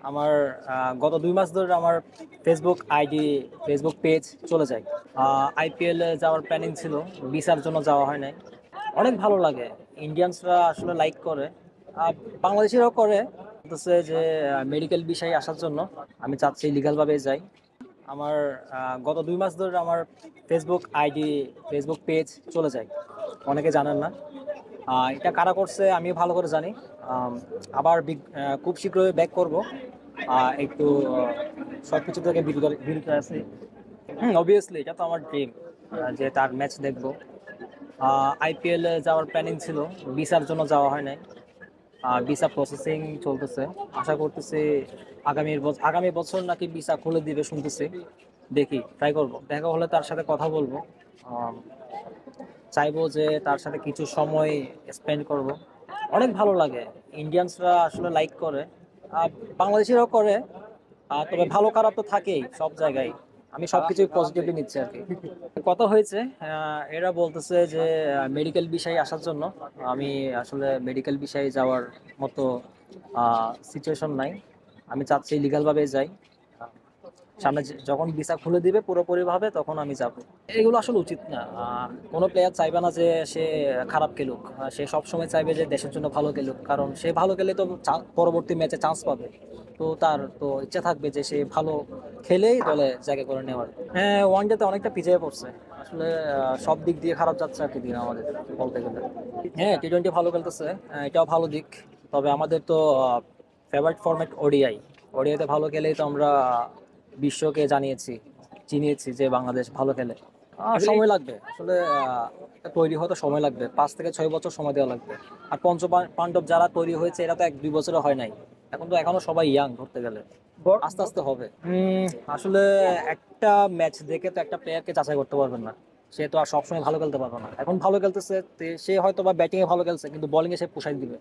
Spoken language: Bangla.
আমার গত 2 মাস ধরে আমার ফেসবুক আইডি, ফেসবুক পেজ চলে যায়। আইপিএল এ যাওয়ার প্ল্যানিং ছিল, ভিসার জন্য যাওয়া হয় নাই। অনেক ভালো লাগে, ইন্ডিয়ানসরা আসলে লাইক করে, আহ, বাংলাদেশিরাও করে। বলতেছে যে মেডিকেল বিষয়ে আসার জন্য আমি চাচ্ছি লিগাল ভাবে যাই। আমার গত 2 মাস ধরে আমার ফেসবুক আইডি, ফেসবুক পেজ চলে যায়। অনেকে জানেন না, এটা কারা করছে আমি ভালো করে জানি। আম, আবার খুব শীঘ্রই ব্যাক করব। একটু সবকিছু থেকে বিরত বিরত আছি। অবভিয়াসলি এটা তো আমার ড্রিম, যে তার ম্যাচ দেখবো। আইপিএল এ যাওয়ার প্ল্যানিং ছিল, ভিসার জন্য যাওয়া হয় নাই। ভিসা প্রসেসিং চলতেছে, আশা করতেছি আগামী বছর নাকি ভিসা খুলে দিবে শুনতেছি। দেখি, ট্রাই করব, দেখা হলে তার সাথে কথা বলবো। আম, চাইবো যে তার সাথে কিছু সময় স্পেন্ড করব। অনেক ভালো লাগে, ইন্ডিয়ানসরা আসলে লাইক করে, আহ, বাংলাদেশিরাও করে। তবে ভালো খারাপ তো থাকেই সব জায়গায়। আমি সবকিছুই পজিটিভলি নিচ্ছি আর কি। কথা হয়েছে, এরা বলতেছে যে মেডিকেল বিষয়ে আসার জন্য। আমি আসলে মেডিকেল বিষয়ে যাওয়ার মতো সিচুয়েশন নাই। আমি চাচ্ছি লিগাল ভাবে যাই। সামনে যখন ভিসা খুলে দিবে পুরোপুরি ভাবে তখন আমি যাব। এগুলো আসলে উচিত না। কোনো প্লেয়ার চাইবে না যে সে খারাপ খেলুক। সে সব সময় চাইবে যে দেশের জন্য ভালো খেলুক, কারণ সে ভালো খেলে তো পরবর্তী ম্যাচে চান্স পাবে। তো তার তো ইচ্ছা থাকবে যে সে ভালো খেলেই দলে জায়গা করে নেওয়ার। হ্যাঁ, ওয়ান ডেতে অনেকটা পিছিয়ে পড়ছে আসলে। সব দিক দিয়ে খারাপ যাচ্ছে আর কি দিন আমাদের, বলতে গেলে। হ্যাঁ, টি-20 ভালো খেলতেছে, এটাও ভালো দিক। তবে আমাদের তো ফেভারিট ফরম্যাট ওডিআই। ওডিআইতে ভালো খেলেই তো আমরা বিশ্বকে চিনিয়েছি যে বাংলাদেশ ভালো খেলে। সময় লাগবে আসলে, এটা তৈরি হতে সময় লাগবে, 5 থেকে 6 বছর সময় দেওয়া লাগবে। আর পাণ্ডব যারা তৈরি হয়েছে এরা তো 1-2 বছরে হয় নাই। এখন তো এখনো সবাই ইয়াং ধরতে গেলে, আস্তে আস্তে হবে। আসলে একটা ম্যাচ দেখে তো একটা প্লেয়ারকে যাচাই করতে পারবেন না। সে তো আর সবসময় ভালো খেলতে পারবে না। এখন ভালো খেলতেছে, সে হয়তো বা ব্যাটিং এ ভালো খেলছে কিন্তু বোলিং এ সে পুষাই দিবে।